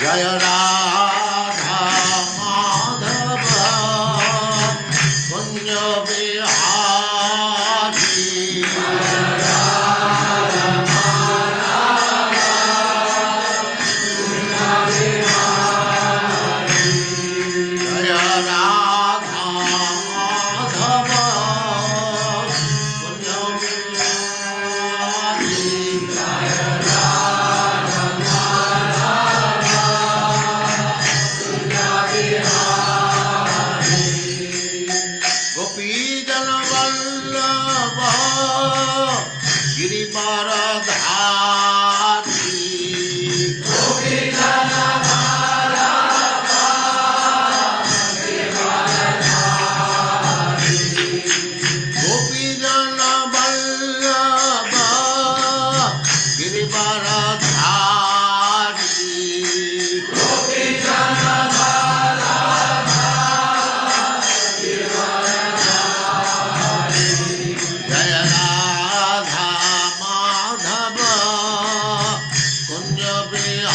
जय राधा माधव कुंज बिहारी जय राधा माधव कुंज बिहारी गोपीजन वल्लभ गिरिवरधारी गोपीजन वल्लभ गिरिवरधारी जय राधा माधव कुंज बिहारी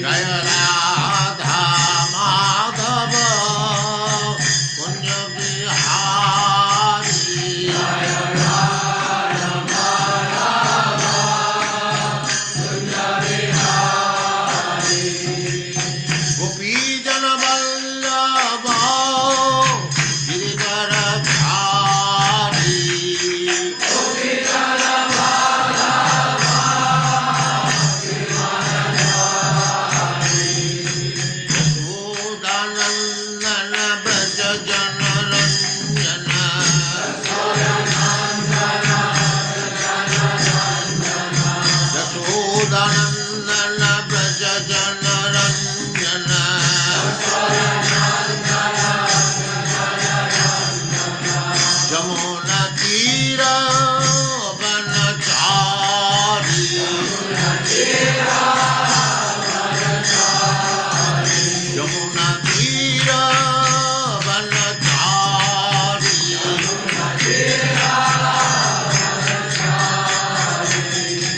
जय राधा माधव कुंज बिहारी गोपीजन वल्लभ गिरिवरधारी यशोदानंदन ब्रज जन रंजन यशोदानंदन ब्रज जन रंजन जमुना तीर वनचारी यमुना तीर वनचारी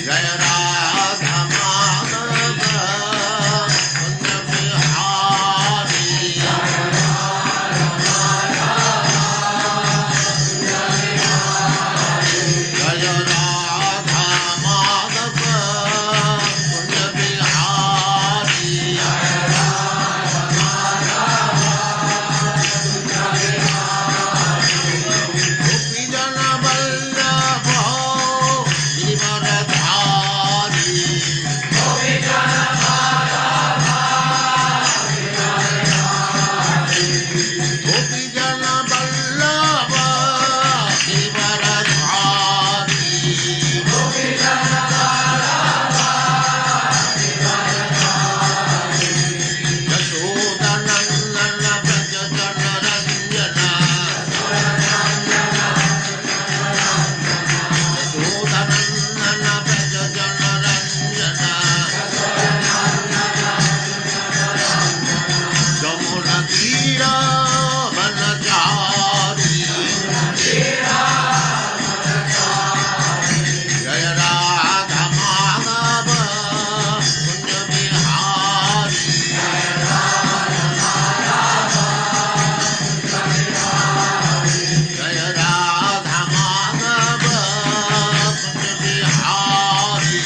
जय राधा माधव कुंज बिहारी जय राधा माधव कुंज बिहारी गोपीजन वल्लभ गिरिवरधारी गोपीजन वल्लभ गिरिवरधारी यशोदानंदन ब्रज जन रंजन यशोदानंदन ब्रज जन रंजन जमुना तीर वनचारी जय राधा माधव कुंज बिहारी जय राधा माधव कुंज बिहारी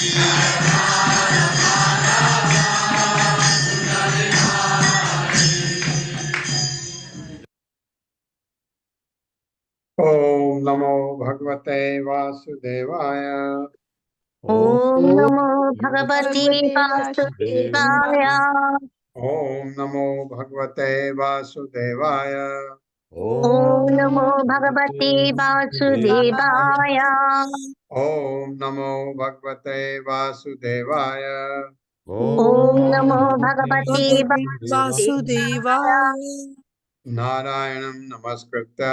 ओम नमो भगवते वासुदेवाय। ओम नमो भगवते वासुदेवाय। ओम नमो भगवते वासुदेवाय। ओम नमो भगवते वासुदेवाय। ओम नमो भगवते वासुदेवाय। ओम नमो भगवते वासुदेवाय। वासुदेवाय नारायणं नमस्कृत्य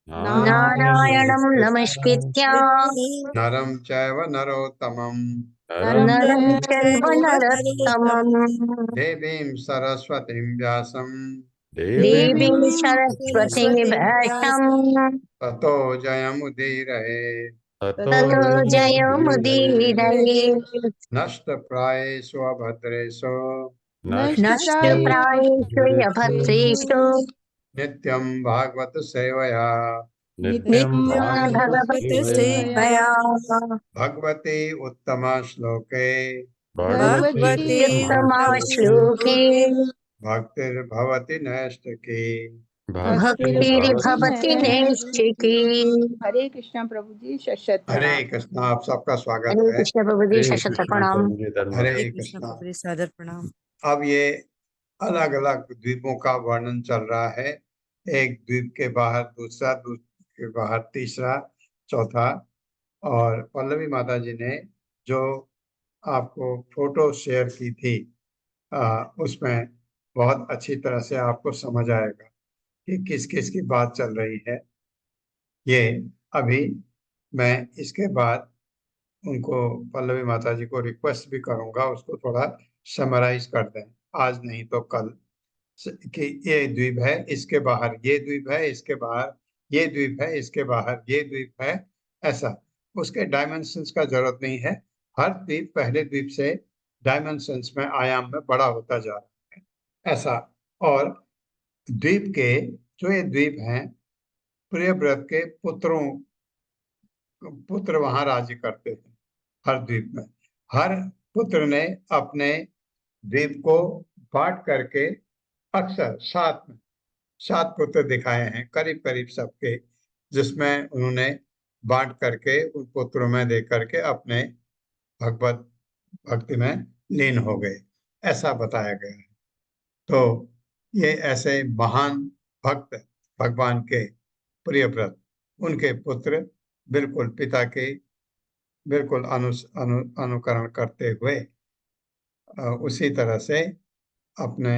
नारायणं नमस्कृत्य नरं चैव नरोत्तमं नरं चैव नरोत्तमं देवीं सरस्वतीं व्यासं देवीं सरस्वतीं व्यासं ततो जयमुदीरये ततो जयमुदीरये नष्टप्रायेषु अभद्रेषु नष्टप्रायेषु यभद्रेषु नित्यं भागवत सेवया नित्यं भगवत् सेवया भगवते उत्तम श्लोके भगवते उत्तमाश्लोके भक्तिर्भवति नैष्ठिकी भक्तिर्भवति नैष्ठिकी। हरे कृष्णा प्रभु जी शत हरे कृष्ण। आप सबका स्वागत हरे है। कृष्ण प्रभु जी शत प्रणाम। हरे कृष्ण कृष्ण। प्रभु जी सादर प्रणाम। अब ये अलग अलग द्वीपों का वर्णन चल रहा है। एक द्वीप के बाहर दूसरा, दूसरे के बाहर तीसरा, चौथा। और पल्लवी माता जी ने जो आपको फोटो शेयर की थी, उसमें बहुत अच्छी तरह से आपको समझ आएगा कि किस किस की बात चल रही है। ये अभी मैं इसके बाद उनको, पल्लवी माता जी को रिक्वेस्ट भी करूंगा, उसको थोड़ा समराइज कर दें, आज नहीं तो कल, कि ये द्वीप है, इसके बाहर ये द्वीप है, इसके बाहर ये द्वीप है, इसके बाहर ये द्वीप है। ऐसा उसके डायमेंशंस का जरूरत नहीं है। हर द्वीप पहले द्वीप से डायमेंशंस में, आयाम में बड़ा होता जा रहा है, ऐसा। और द्वीप के जो ये द्वीप हैं, प्रियव्रत के पुत्र वहां राज्य करते हैं हर द्वीप में। हर पुत्र ने अपने द्वीप को बांट करके, अक्सर सात पुत्र दिखाए हैं करीब करीब सबके, जिसमें उन्होंने बांट करके उन पुत्रों में दे करके अपने भगवत भक्ति में लीन हो गए, ऐसा बताया गया है। तो ये ऐसे महान भक्त भगवान के प्रियव्रत, उनके पुत्र बिल्कुल पिता के बिल्कुल अनुकरण करते हुए उसी तरह से अपने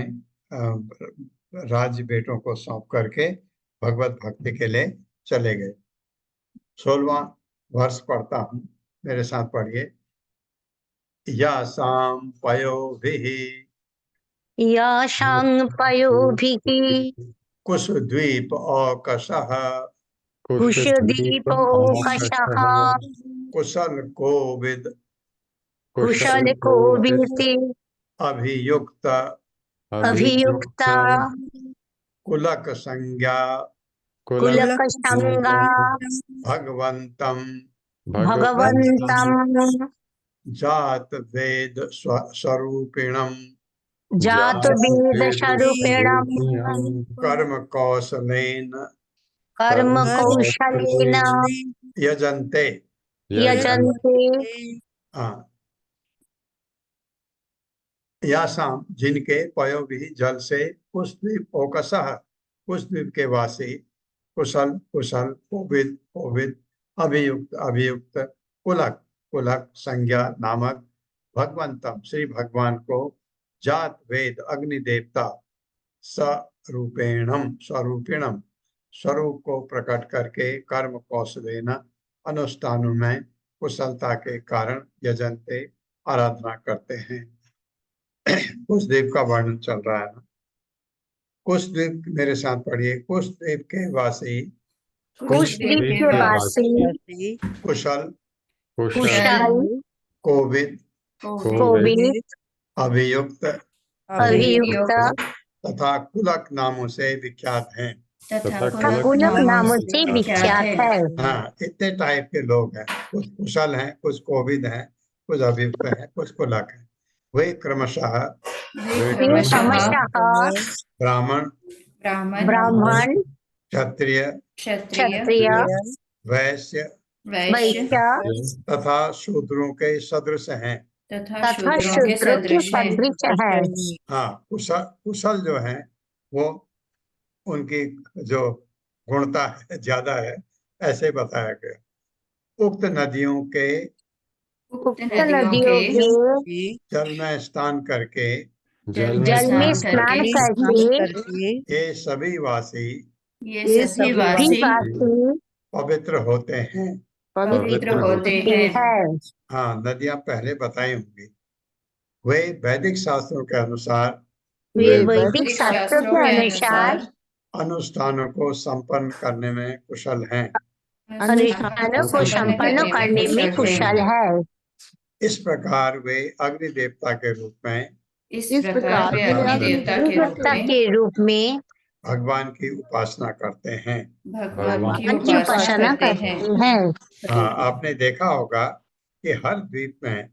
राज्य बेटों को सौंप करके भगवत भक्ति के लिए चले गए। 16वां वर्ष पढ़ता हूँ, मेरे साथ पढ़िए। यासां पयोभिः यासां पयोभिः कुशद्वीप औकशः कुशदीपोकशः कुशल कोविद कुशलकोविति अभियुक्त अभियुक्ता कुलक संज्ञा कुलकसंगा भगवन्तं भगवन्तं जात वेद स्वरूपिणं जातवेदस्वरूपिणं कर्म कौशलेन कर्म कौशलेन यजन्ते। यजन्ते। हाँ, यासाम जिनके पयोभिः जल से, कुशद्वीप औकसः कुशद्वीप के वासी, कुशल कुशल, कोविद कोविद, अभियुक्त अभियुक्त, कुलक कुलक, संज्ञा नामक, भगवंतम श्री भगवान को, जात वेद अग्नि देवता, स्वरूपेणम स्वरूपिणम स्वरूप को प्रकट करके, कर्म कौशलेन अनुष्ठानों में कुशलता के कारण, यजन्ते आराधना करते हैं। कुशद्वीप का वर्णन चल रहा है ना। कुशद्वीप, मेरे साथ पढ़िए। कुशद्वीप के वासी कुशद्वीप के वासी कुशल कुशल कोविद कोविद अभियुक्त अभियुक्त तथा कुलक नामों से विख्यात हैं। कुलक नामों से विख्यात है। हाँ, इतने टाइप के लोग हैं, कुछ कुशल हैं, कुछ कोविद हैं, कुछ अभियुक्त हैं, कुछ कुलक हैं। वे क्रमशः ब्राह्मण ब्राह्मण क्षत्रिय क्षत्रिय वैश्य वैश्य तथा शूद्रों के सदृश हैं। तथा शूद्र के सदृश है। हाँ, कुशल जो हैं वो, उनकी जो गुणता है ज्यादा है, ऐसे बताया गया। उक्त नदियों के जल में स्नान करके, जल में स्नान करके ये सभी वासी पवित्र होते हैं। हाँ, नदियां पहले बताई होंगी। वे वैदिक शास्त्रों के अनुसार वे वे वैदिक शास्त्रों के अनुसार अनुष्ठानों को संपन्न करने में कुशल हैं। अनुष्ठानों को संपन्न करने में कुशल है। इस प्रकार वे अग्नि देवता के रूप में इस प्रकार वे अग्नि देवता के रूप देवता में के रूप में भगवान की उपासना करते हैं। भगवान की की उपासना उपासना करते करते हैं। हैं। हाँ, आपने देखा होगा कि हर द्वीप में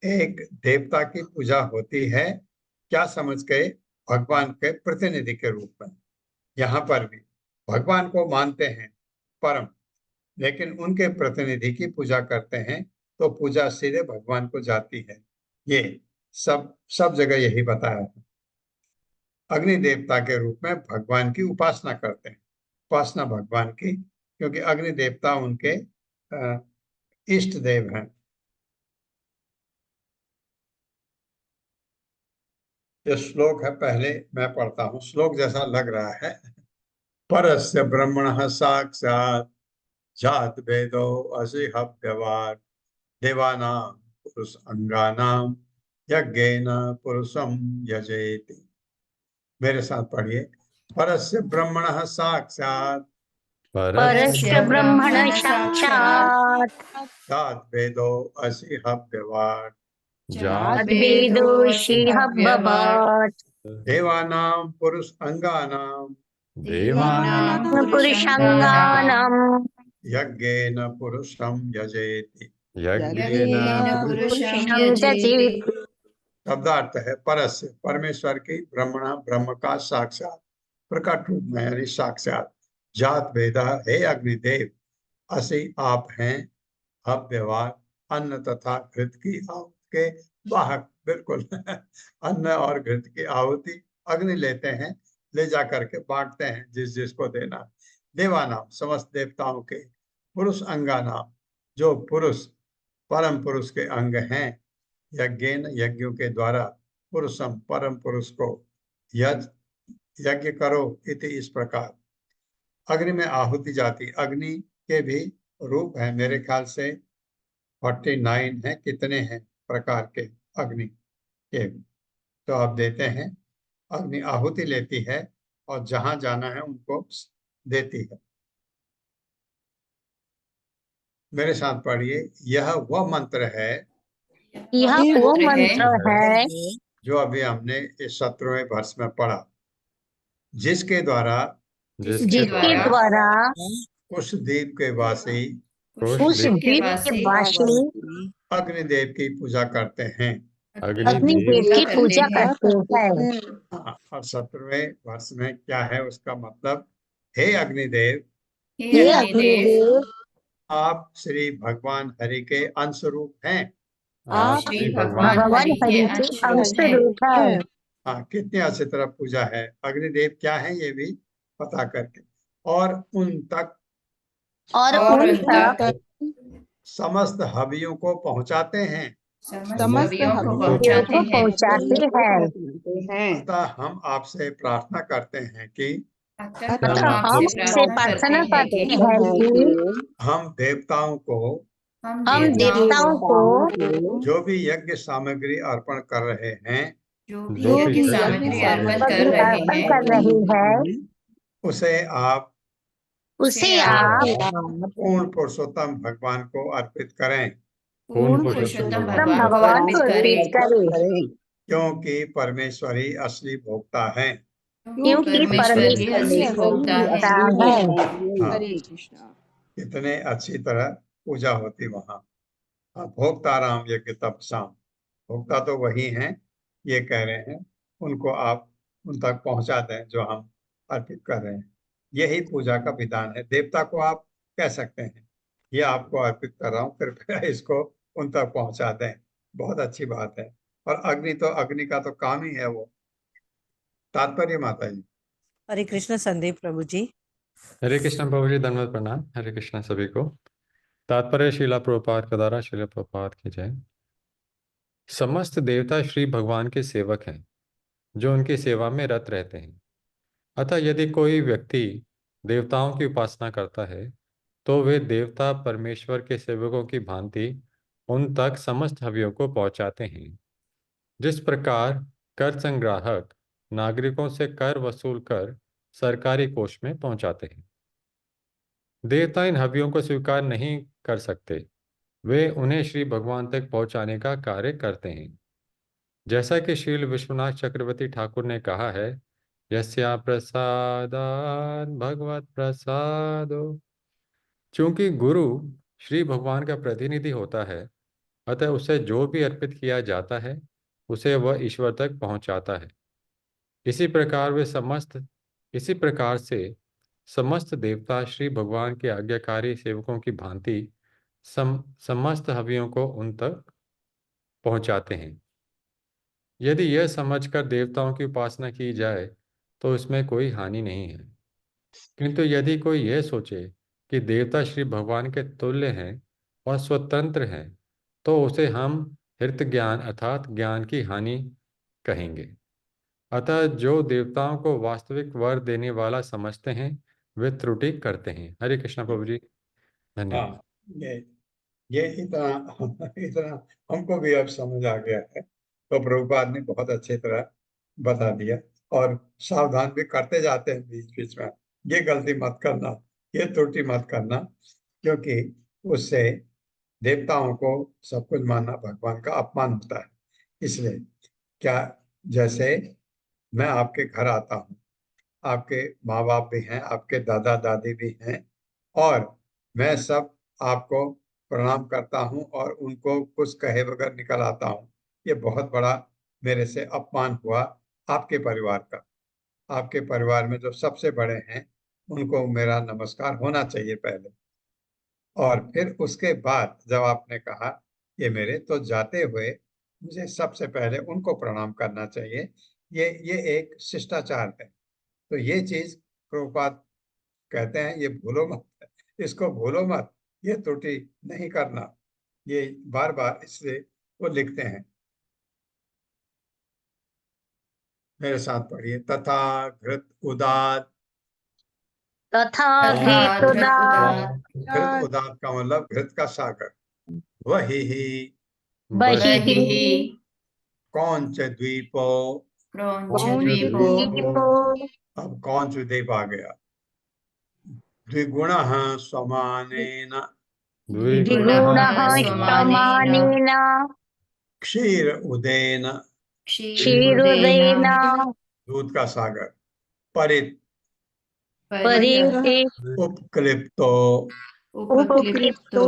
एक देवता की पूजा होती है, क्या समझ के? भगवान के प्रतिनिधि के रूप में। यहाँ पर भी भगवान को मानते हैं परम, लेकिन उनके प्रतिनिधि की पूजा करते हैं, तो पूजा सीधे भगवान को जाती है। ये सब जगह यही बताया है। अग्नि देवता के रूप में भगवान की उपासना करते हैं। उपासना भगवान की, क्योंकि अग्नि देवता उनके इष्ट देव हैं। ये श्लोक है, पहले मैं पढ़ता हूँ। श्लोक जैसा लग रहा है। परस्य ब्रह्मणः साक्षात् जात वेदो असिहव्यवात् देवानां पुरुष अंगानां यज्ञेन पुरुषं यजेति। मेरे साथ पढ़िए। परस्य ब्रह्मणः साक्षात् परस्य ब्रह्मण साक्षात् जात वेदो असिहव्यवात् अद्वेदोषि भगवत् देवानां पुरुष अंगानां पुरुषांगानां यज्ञेन पुरुषं यजेति। संयजेत्। शब्दार्थ है परस्य, परमेश्वर की, ब्रह्मण ब्रह्म का साक्षात प्रकट रूप में, यानी साक्षात। जात वेदा, हे अग्निदेव, असी आप हैं, अव्यवहार, अन्न तथा घृत की आहुति के वाहक। बिल्कुल अन्न और घृत की आहुति अग्नि लेते हैं, ले जा करके बांटते हैं जिस जिसको देना। देवानाम, समस्त देवताओं के, पुरुष अंगानाम, जो पुरुष परम पुरुष के अंग हैं, यज्ञेन, यज्ञों के द्वारा, पुरुषम, परम पुरुष को, यज्ञ करो इति, इस प्रकार। अग्नि में आहुति जाती। अग्नि के भी रूप है, मेरे ख्याल से 49 है, कितने हैं प्रकार के अग्नि के, तो आप देते हैं। अग्नि आहुति लेती है और जहां जाना है उनको देती है। मेरे साथ पढ़िए। यह वह मंत्र है यह वो मंत्र है जो अभी हमने इस 17वें वर्ष में पढ़ा, जिसके द्वारा जिसके द्वारा उस द्वीप के वासी उस द्वीप के वासी अग्निदेव की पूजा करते हैं। अग्निदेव की पूजा करते हैं। हाँ, और 17वें वर्ष में क्या है उसका मतलब? हे अग्निदेव, हे अग्निदेव, आप श्री भगवान हरि के अंश रूप हैं। आप श्री भगवान भगवान हरि के अंश रूप है। हाँ, कितनी अच्छी तरह पूजा है। अग्निदेव क्या है ये भी पता करके, और उन तक समस्त हवियों को पहुंचाते हैं। समस्त हवियों को पहुंचाते हैं। अतः हम आपसे प्रार्थना करते हैं कि अतः हम से प्रार्थना करते हैं कि हम देवताओं को जो भी यज्ञ सामग्री अर्पण कर रहे हैं, अर्पण कर रही है, उसे आप पूर्ण पुरुषोत्तम भगवान को अर्पित करें। भगवान को अर्पित करें, क्योंकि परमेश्वर ही असली भोक्ता है। क्योंकि परमेश्वर ही भोक्ता है। हाँ, कितने अच्छी तरह पूजा होती वहां। हाँ, भोक्ता राम यज्ञ तपसाम, भोक्ता तो वही हैं, ये कह रहे हैं। उनको आप उन तक पहुंचा दें जो हम अर्पित कर रहे हैं। यही पूजा का विधान है। देवता को आप कह सकते हैं, ये आपको अर्पित कर रहा हूँ, कृपया इसको उन तक पहुंचा दें। बहुत अच्छी बात है। और अग्नि का तो काम ही है वो। तात्पर्य माता जी। हरे कृष्ण संदीप प्रभु जी। हरे कृष्ण प्रभु जी, धन्यवाद, प्रणाम। हरे कृष्ण सभी को। तात्पर्य श्रीला प्रभुपाद का द्वारा श्रीला प्रभुपाद की जय। समस्त देवता श्री भगवान के सेवक हैं जो उनकी सेवा में रत रहते हैं। अतः यदि कोई व्यक्ति देवताओं की उपासना करता है तो वे देवता परमेश्वर के सेवकों की भांति उन तक समस्त हवियों को पहुंचाते हैं। जिस प्रकार कर संग्राहक नागरिकों से कर वसूल कर सरकारी कोष में पहुंचाते हैं। देवता इन हवियों को स्वीकार नहीं कर सकते, वे उन्हें श्री भगवान तक पहुंचाने का कार्य करते हैं। जैसा कि श्रील विश्वनाथ चक्रवर्ती ठाकुर ने कहा है, यस्या प्रसादात् भगवत प्रसादो। चूंकि गुरु श्री भगवान का प्रतिनिधि होता है, अतः उसे जो भी अर्पित किया जाता है उसे वह ईश्वर तक पहुंचाता है। इसी प्रकार से समस्त देवता श्री भगवान के आज्ञाकारी सेवकों की भांति समस्त हवियों को उन तक पहुंचाते हैं। यदि यह समझकर देवताओं की उपासना की जाए तो इसमें कोई हानि नहीं है, किंतु यदि कोई यह सोचे कि देवता श्री भगवान के तुल्य हैं और स्वतंत्र हैं, तो उसे हम हृत ज्ञान अर्थात ज्ञान की हानि कहेंगे। अतः जो देवताओं को वास्तविक वर देने वाला समझते हैं वे त्रुटि करते हैं। हरे कृष्णा प्रभु जी, धन्यवाद। हाँ, ये इतना इतना हमको भी अब समझ आ गया है। तो प्रभुपाद ने बहुत अच्छी तरह बता दिया और सावधान भी करते जाते हैं बीच बीच में, ये गलती मत करना, ये त्रुटि मत करना, क्योंकि उससे देवताओं को सब कुछ मानना भगवान का अपमान होता है। इसलिए क्या, जैसे मैं आपके घर आता हूँ, आपके माँ बाप भी हैं, आपके दादा दादी भी हैं, और मैं सब आपको प्रणाम करता हूँ और उनको कुछ कहे बगैर निकल आता हूँ, ये बहुत बड़ा मेरे से अपमान हुआ आपके परिवार का। आपके परिवार में जो सबसे बड़े हैं उनको मेरा नमस्कार होना चाहिए पहले, और फिर उसके बाद जब आपने कहा ये मेरे, तो जाते हुए मुझे सबसे पहले उनको प्रणाम करना चाहिए। ये एक शिष्टाचार है। तो ये चीज प्रभुपाद कहते हैं, ये भूलो मत, इसको भूलो मत, ये त्रुटि नहीं करना। ये बार बार इसलिए वो लिखते हैं। मेरे साथ पढ़िए, तथा घृत उदात। तथा तथा घृतुदा घृत उदात का मतलब घृत का सागर। वही बहिः बहिः कौंच द्वीपो। क्रौंच द्वीपो द्वीपो अब कौंच द्वीप आ गया। द्विगुणः समानेन द्विगुणः समानेन क्षीर उदेन। क्षीरोदेन दूध का सागर। परित परिते उपक्लिप्तो उपक्लिप्तो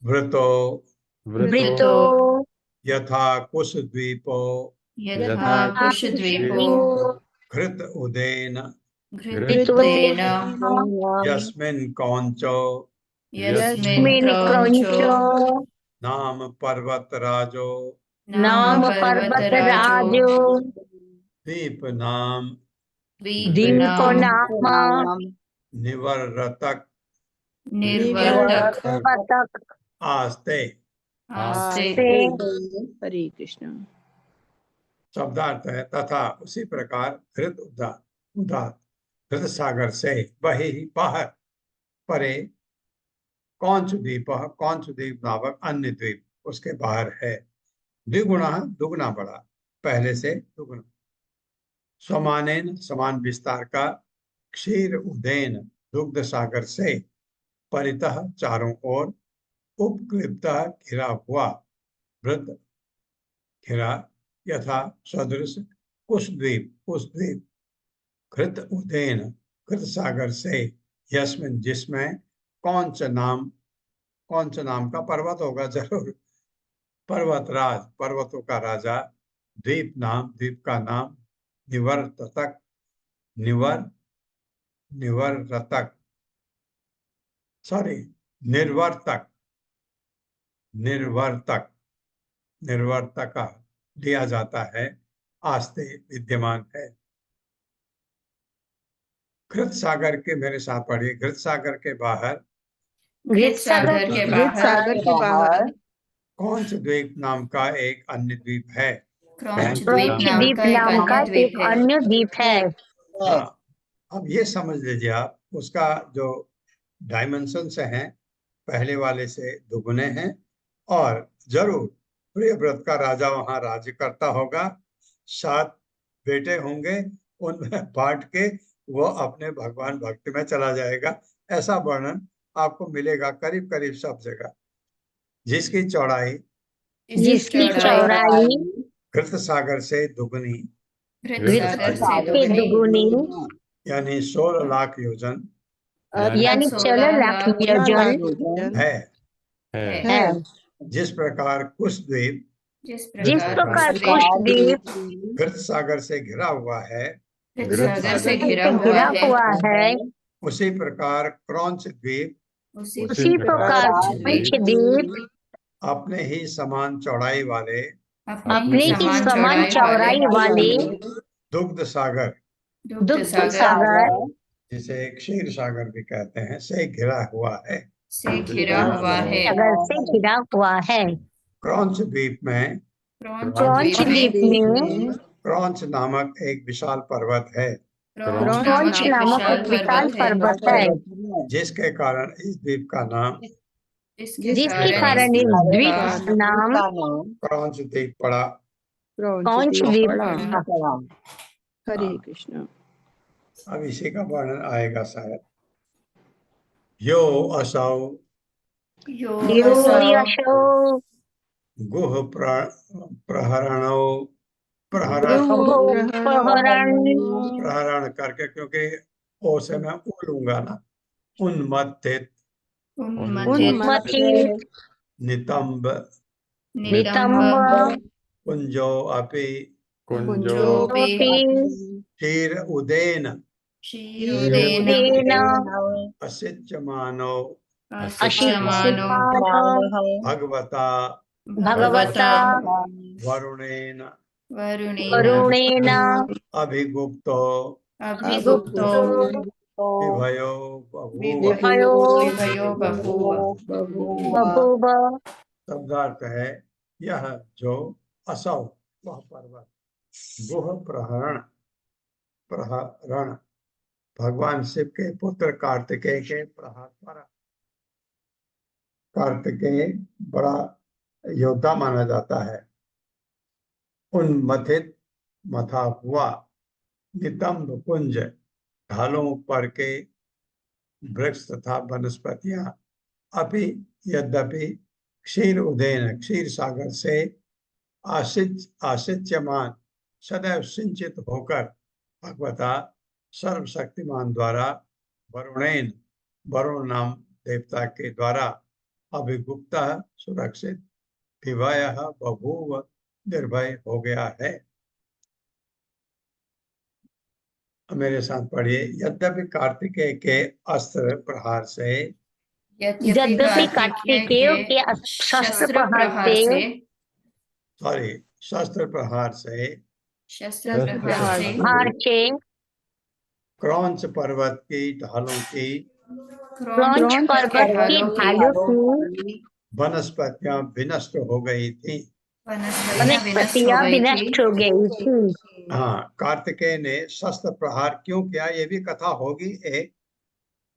वृतो वृतो यथा कुशद्वीपो यथा कुशद्वीपो घृत उदेन घृतेन यस्मिन् कौंचो यस्मिन् यस्मिन् क्रौंचो क्रौंचो नाम पर्वतराजो नाम नाम पर्वतराजो पर्वतराजो द्वीप नाम दीपो द्वीपनाम नाम निवर्तक निर्वर्तक निवर्तक आस्ते। आस्ते। हरे कृष्ण। शब्दार्थ है तथा उसी प्रकार घृत उदात उदात घृत सागर से वही बाहर परे कौंच द्वीप नामक अन्य द्वीप उसके बाहर है। द्विगुणा दुगना बड़ा, पहले से दुगना। समानेन समान विस्तार का। क्षीर उदेन दुग्ध सागर से। परितः चारों ओर। उपक्लिप्त घिरा हुआ। वृत घिरा यथा सदृश। कुश द्वीप घृत उदेन घृत सागर से। यस्मिन जिसमें कौंच नाम का पर्वत होगा जरूर। पर्वतराज पर्वतों का राजा। द्वीप का नाम। निवर्तक निवर्तक सॉरी निर्वर्तक निर्वर्तक दिया जाता है, आस्ते विद्यमान है। घृत सागर के, मेरे साथ पढ़िए, घृत सागर के बाहर घृत सागर के घृत बाहर सागर के बाहर कौंच द्वीप नाम का एक अन्य द्वीप है। क्रौंच क्रौंच द्वीप नाम द्वीप का एक नाम का अन्य द्वीप एक है। अन्य द्वीप है। हाँ, अब ये समझ लीजिए आप, उसका जो डायमेंशंस हैं पहले वाले से दुगुने हैं, और जरूर प्रियव्रत का राजा वहां राज्य करता होगा। 7 बेटे होंगे उनमें बांट के वो अपने भगवान भक्ति में चला जाएगा। ऐसा वर्णन आपको मिलेगा करीब करीब सब जगह। जिसकी चौड़ाई जिसकी चौड़ाई घृत सागर से दुगनी घृतसागर से के दुगनी दुगुनी यानी 16 लाख योजन यानी 16 लाख योजन है। है है। जिस प्रकार कुश द्वीप जिस जिस प्रकार कुश द्वीप घृत सागर से घिरा हुआ है, घृतसागर से घिरा से हुआ घिरा है, हुआ है, उसी प्रकार क्रौंच द्वीप उसी प्रकार कुश द्वीप अपने ही समान चौड़ाई वाले अपने ही समान चौड़ाई वाले दुग्ध सागर दुग्ध सागर जिसे क्षीर सागर भी कहते हैं से घिरा हुआ है। से घिरा हुआ है। सागर से घिरा हुआ है। क्रौंच द्वीप में क्रौंच द्वीप में क्रौंच नामक एक विशाल पर्वत है, क्रौंच नामक एक विशाल पर्वत है, जिसके कारण इस द्वीप का नाम जिसके कारण इस द्वीप का नाम क्रौंच द्वीप पड़ा। क्रौंच द्वीप पड़ा। हरे कृष्ण। अब इसी का वर्णन आएगा शायद। यो असौ यो यशो गुह प्रहरणो प्रहरण प्रहरण करके, क्योंकि ओ से मैं उ लूंगा ना, उन्मत्थित उन्मत्थित नितंब नितंब कुंजो अपि कुंजोपि क्षीर उदेन क्षीरेण असिच्यमानो अशिष्यमानो भगवता भगवता वरुणेन वरुणेन अभिगुप्तो गुप्तो विभयो बभूव। विभयो बभूव। शब्दार्थ है यह जो असौ वह पर्वत गुह प्रहरण भगवान शिव के पुत्र कार्तिकेय के प्रहार द्वारा, कार्तिकेय बड़ा योद्धा माना जाता है, उन्मथित मथा हुआ, नितंब कुंज ढालों पर के वृक्ष तथा वनस्पतियां, अपि यद्यपि क्षीर उदयन क्षीर सागर से आसिच्यमान सदैव सिंचित होकर भगवता सर्वशक्तिमान द्वारा वरुणेन वरुण नाम देवता के द्वारा अभिगुप्त सुरक्षित विभय बभूव निर्भय हो गया है। मेरे साथ पढ़िए। यद्यपि कार्तिकेय के अस्त्र प्रहार से यद्यपि कार्तिकेय के शस्त्र प्रहार से शस्त्र प्रहार से हार के क्रौंच पर्वत की ढालों की क्रौंच पर्वत की ढालों की वनस्पतियां विनष्ट हो गई थी। वनस्पतियां विनष्ट हो गई थी। हाँ, कार्तिकेय ने शस्त्र प्रहार क्यों किया ये भी कथा होगी, एक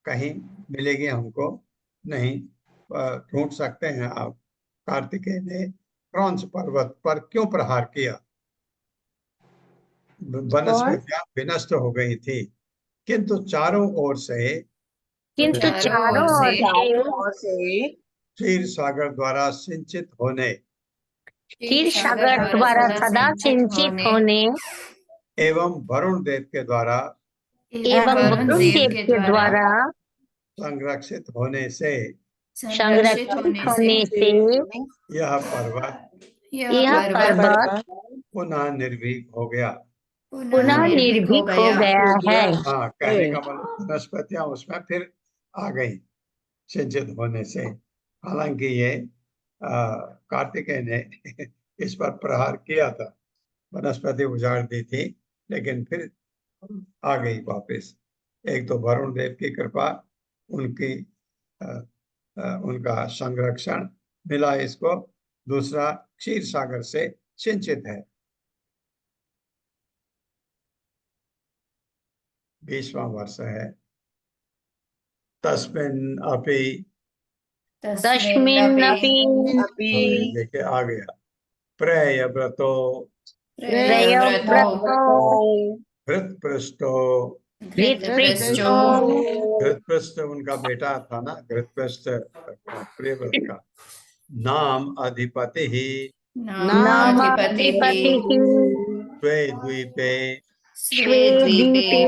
कहीं मिलेगी हमको, नहीं ढूंढ सकते हैं आप। कार्तिकेय ने क्रौंच पर्वत पर क्यों प्रहार किया? वनस्पतियां विनष्ट हो गई थी, किंतु चारों ओर से क्षीर सागर द्वारा सिंचित होने क्षीर सागर द्वारा सदा सिंचित होने एवं वरुण देव के द्वारा संरक्षित होने से यह पर्वत पुनः निर्भीक हो गया। निर्भीक हो गया है। हाँ, कहने का मतलब वनस्पतियां उसमें फिर आ गई सिंचित होने से। हालांकि ये कार्तिकेय ने इस पर प्रहार किया था, वनस्पति उजाड़ दी थी, लेकिन फिर आ गई वापस। एक तो वरुण देव की कृपा, उनका संरक्षण मिला इसको, दूसरा क्षीर सागर से सिंचित है। 20वां वर्ष है। तस्मिन् अपि दशमिन् अपि देखिए आ गया। प्रेय व्रतो त्रयोव्रतो घृतपृष्ठो। घृतपृष्ठो घृतपृष्ठ उनका बेटा था ना, घृतपृष्ठ प्रियव्रत का। नाम अधिपति ही नामाधिपतिः द्वे द्वीपे स्वे द्वीपे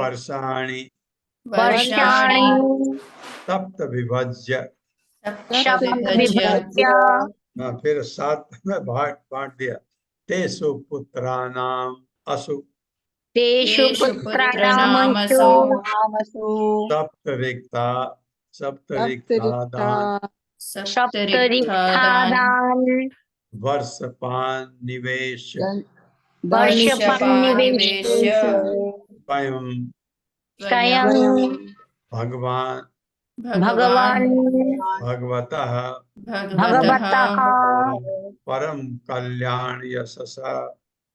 वर्षाणि वर्षाणि सप्त विभज्य। सप्तविभज्य फिर 7 में बांट दिया। तेसु पुत्राणाम असु तेषु पुत्राणामसु सप्तरिक्ता सप्तरिक्तादान सप्तरिक्तादान् वर्षपान निवेश वर्षपन्निवेश्य स्वयं स्वयं भगवान भगवान् भगवतः भगवतः परम कल्याण यशस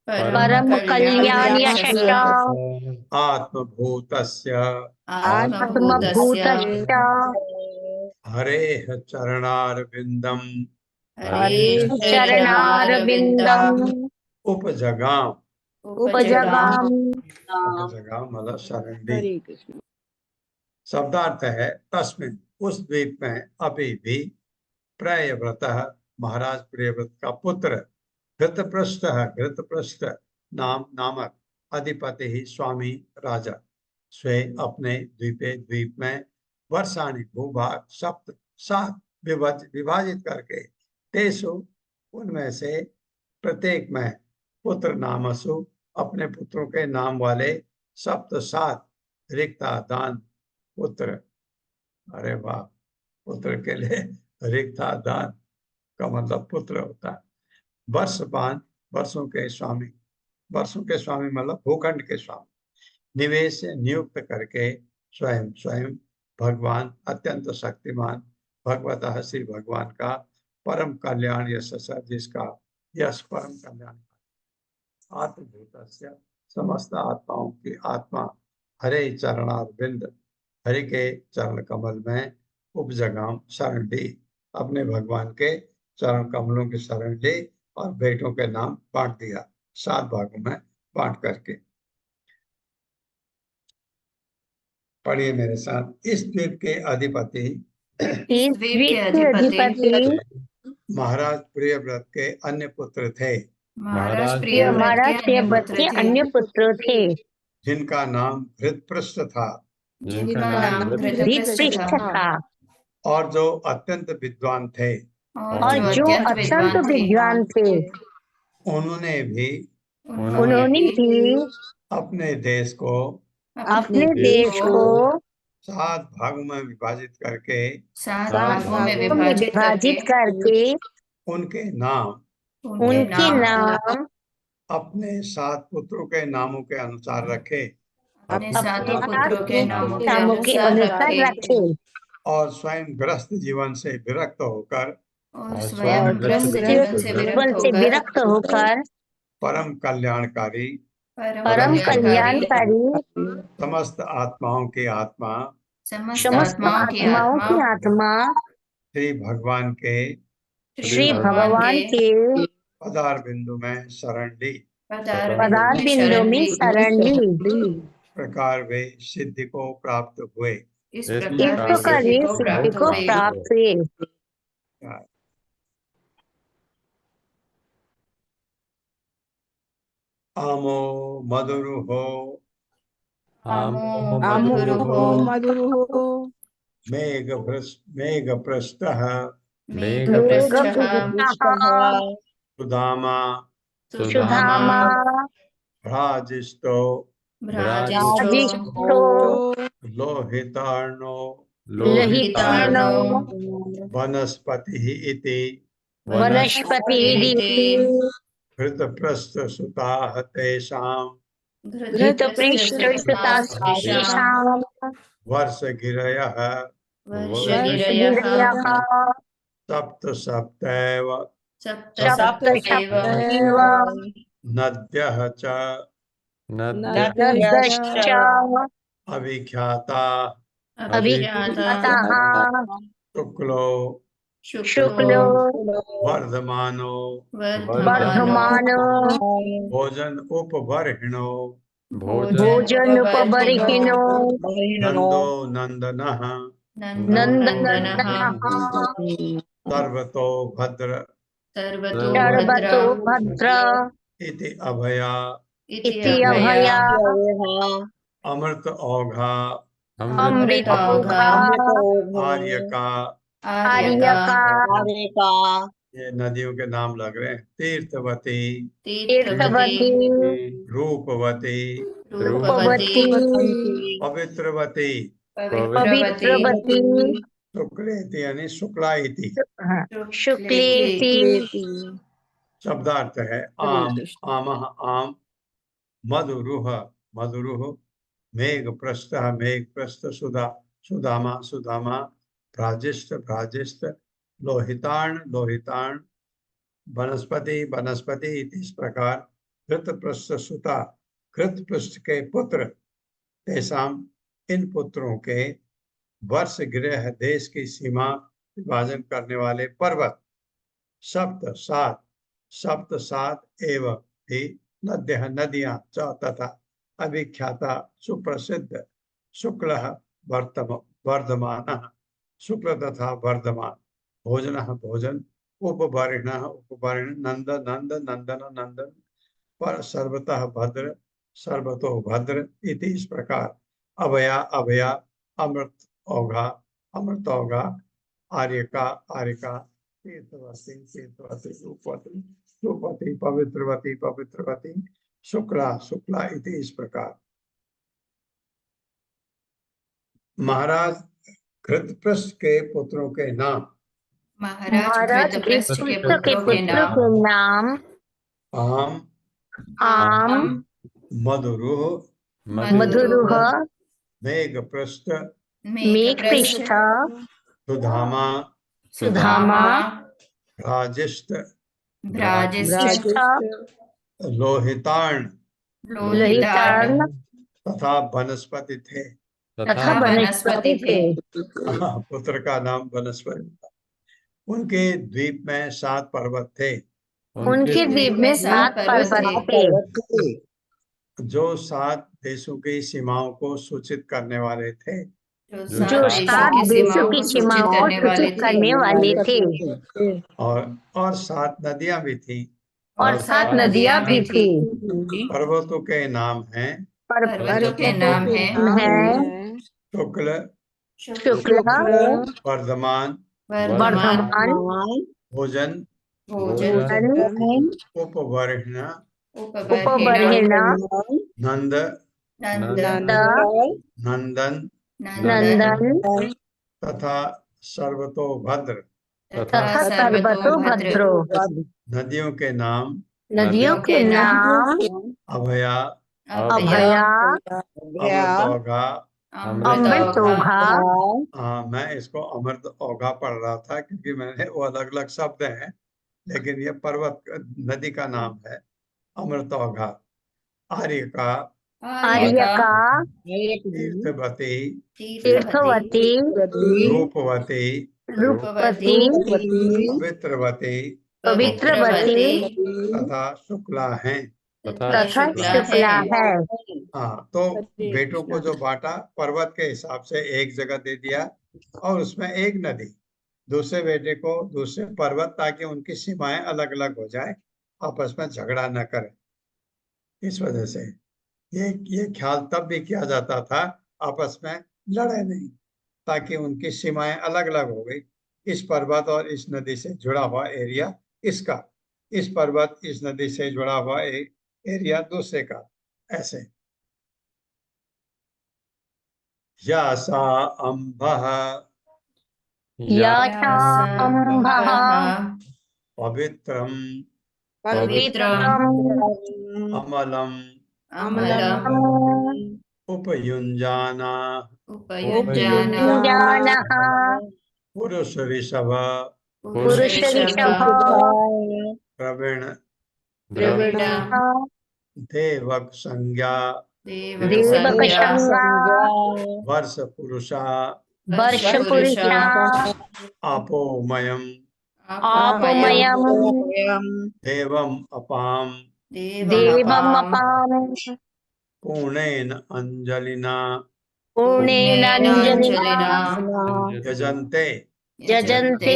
परम कल्याण यशः आत्मभूतस्य आत्मभूतश्च हरेः चरणारविन्दम् चरणारविन्दम् उपजगाम। उपजगाम उपजगाम मतलब शरण ली। हरे कृष्ण। शब्दार्थ है तस्मिन् उस द्वीप में अभी भी प्रियव्रत महाराज प्रियव्रत का पुत्र घृतपृष्ठ नामक अधिपति ही स्वामी राजा स्वयं अपने द्वीप में वर्षाणि भूभाग सप्त 7 विभाजित करके तेसु उनमें से प्रत्येक में पुत्र नामसु अपने पुत्रों के नाम वाले 7 रिक्ता दान पुत्र। अरे वाह, पुत्र के लिए रिक्ता दान का मतलब पुत्र होता है। वर्षपान वर्षों के स्वामी मतलब भूखंड के स्वामी। निवेश नियुक्त करके स्वयं भगवान अत्यंत शक्तिमान भगवतः श्री भगवान का परम कल्याण यश जिसका यश परम कल्याण आत्मभूतस्य समस्त आत्माओं की आत्मा हरे चरणारविंद हरि के चरण कमल में उपजगाम शरण ली, अपने भगवान के चरण कमलों की शरण ली और बेटों के नाम बांट दिया 7 भागों में बांट करके। पढ़िए मेरे साथ। इस द्वीप के अधिपति महाराज प्रियव्रत के अन्य पुत्र थे। महाराज प्रियव्रत के अन्य पुत्र थे जिनका नाम घृतपृष्ठ था और जो अत्यंत विद्वान थे। उन्होंने भी अपने देश को 7 भागों में विभाजित करके उनके नाम अपने 7 पुत्रों के नामों के अनुसार रखे और स्वयं ग्रस्त जीवन से विरक्त होकर परम कल्याणकारी समस्त आत्माओं की आत्मा श्री भगवान के पदार बिंदु में शरण ली। प्रकार वे सिद्धि को प्राप्त हुए। आमो मधुरुहो मेघपृष्ठः सुधामा भ्राजिष्ठो लोहितार्णो वनस्पतिः इति घृतपृष्ठसुताः तेषाम् वर्षगिरयः सप्तैव नद्यः च अविख्याता शुक्लो शुक्लो वर्धमानो वर्धमान भोजन उपबर्हिणो भोजन उपबर्हिणो नंदो नंदनः नंदनन्दनः सर्वतो भद्र सर्वतो भद्र इति अभया इति अभया अमृत औघा अमृतोघा आर्यका। आर्यका ये नदियों के नाम लग रहे हैं। तीर्थवती, तीर्थवती रूपवती, रूपवती पवित्रवती, पवित्रवती शुक्लेति यानी शुक्लाइति। शुक्लेति शब्दार्थ है आम, आमः आम, मधुरुह मधुरुह, मेघ प्रस्थ मेघ प्रस्थ, सुधा सुदामा सुदामा, भ्राजिष्ठ भ्राजिष्ठ, लोहिताण लोहिताण, वनस्पति वनस्पति। इस प्रकार घृतपृष्ठ सुता, घृतपृष्ठ के पुत्र, तेसाम इन पुत्रों के, वर्ष गृह देश की सीमा विभाजन करने वाले पर्वत, सप्त सात, सप्त सात एवं भी नद्यः नदियां च तथा अभिख्याता सुप्रसिद्ध शुक्ल वर्धमान, शुक्ल तथा वर्धमान, भोजन भोजन, उपवर्ण उपवर्ण, नंद नंद नंदन नंदन, पर सर्वतः भद्र सर्वतो भद्र इति। इस प्रकार अभया अभया, अमृत औघा अमृत औघा, आर्यका आर्यका, तीर्थवती तीर्थवती, रूपवती रूपवती, पवित्रवती पवित्रवती, शुक्ला शुक्ला इति। इस प्रकार महाराज घृतपृष्ठ के पुत्रों के नाम, महाराज घृतपृष्ठ के पुत्रों के नाम आम, आम मधुरुह, मधुरुह मेघपृष्ठ, मेघपृष्ठ सुधामा, सुधामा राजिष्ठ, भ्राजिष्ठ लोहिताण लोहितान तथा वनस्पति थे। तथा वनस्पति थे। पुत्र का नाम वनस्पति था। उनके द्वीप में 7 पर्वत थे। उनके द्वीप में 7 पर्वत थे जो 7 देशों की सीमाओं को सूचित करने वाले थे। जो 7 देशों की सीमाओं को सूचित करने वाले थे। और 7 नदियां भी थी। और 7 नदियां भी थी। पर्वतों के नाम हैं, पर्वतों के नाम हैं शुक्ल, शुक्ल, वर्धमान, वर्धमान, भोजन, उपवर्ण, उपवर्ण, नंद, नंदन नंदन तथा सर्वतो भद्र। तथा सर्वतो भद्रो। नदियों के नाम नदियों के नाम अभया, अभया, अमृतौघा। अमृतौघा। मैं इसको अमृत औघा पढ़ रहा था क्योंकि मैंने वो अलग अलग शब्द हैं, लेकिन ये पर्वत नदी का नाम है अमृतौघा। आर्यका, आर्यका, तीर्थवती, तीर्थवती, रूपवती, रूपवती, पवित्रवती पवित्रवती तथा शुक्ला हैं। तथा शुक्ला है। हाँ, तो बेटों को जो बांटा पर्वत के हिसाब से एक जगह दे दिया और उसमें एक नदी, दूसरे बेटे को दूसरे पर्वत, ताकि उनकी सीमाएं अलग अलग हो जाए, आपस में झगड़ा न करें। इस वजह से ये ख्याल तब भी किया जाता था, आपस में लड़े नहीं, ताकि उनकी सीमाएं अलग अलग हो गई। इस पर्वत और इस नदी से जुड़ा हुआ एरिया इसका, इस पर्वत इस नदी से जुड़ा हुआ एरिया दूसरे का, ऐसे। यासा अम्भः याचा अम्भः पवित्रम पवित्रम अमलम उपयुञ्जाना उपयुञ्जानः पुरुष ऋषभ पुरुष ऋषभ प्रवीण द्रविणः देवक संज्ञा देवकशंगा वर्ष पुरुषा वर्षपुरुषा अपोमयम् आपोमयम् देवम् अपाम् देवमपाम् पूर्णेन अंजलिना पूर्णेनाञ्जलिना यजन्ते। यजन्ते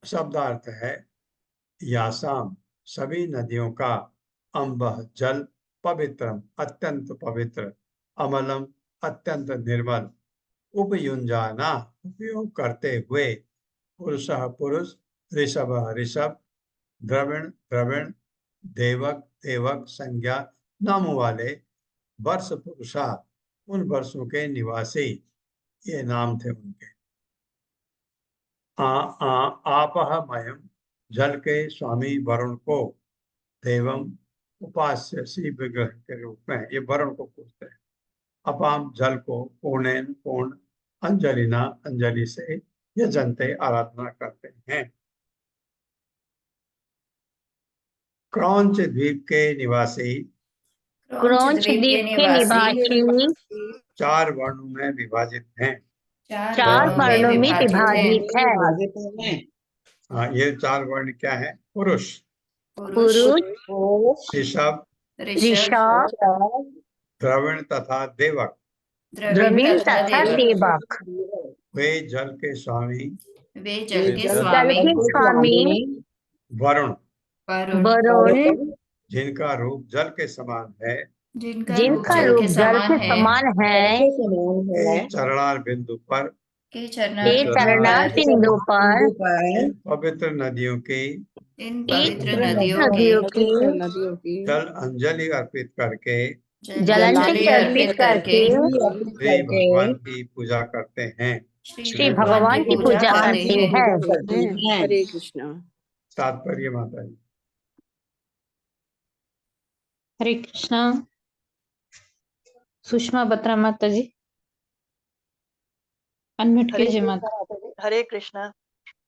शब्दार्थ है यासाम सभी नदियों का अम्बह जल पवित्रम अत्यंत पवित्र अमलम अत्यंत निर्मल उपयुंजाना उपयोग करते हुए पुरुषः पुरुष ऋषभः ऋषभ द्रविण द्रविण देवक देवक संज्ञा नाम वाले वर्ष पुरुषा उन वर्षों के निवासी, ये नाम थे उनके। आपहमयम जल के स्वामी वरुण को, देवम उपास्य शिव विग्रह के रूप में ये वरुण को पूजते हैं। अपाम जल को पूर्णेन पूर्ण अंजलिना अंजलि से यजन्ते आराधना करते हैं। क्रौंच द्वीप के निवासी क्रौंच द्वीप के निवासी चार वर्णों में विभाजित हैं। चार वर्णों में विभाजित है। हाँ, ये चार वर्ण क्या है? पुरुष, पुरुष ऋषभ, ऋषभ द्रविण तथा देवक। द्रविण तथा देवक वे जल के स्वामी जल के स्वामी वरुण, वरुण जिनका रूप जल के समान है, जिनका रूप जल के समान है, के चरणार बिंदु पर के चरणार बिंदु पर पवित्र नदियों की नदियों की जल अंजलि अर्पित करके जलांजलि अर्पित करके श्री भगवान की पूजा करते हैं। श्री भगवान की पूजा करते हैं। हरे कृष्णा। तात्पर्य माता जी। हरे कृष्णा। सुषमा बत्रा माता जी, अनम्यूट कीजिए माता। हरे कृष्णा।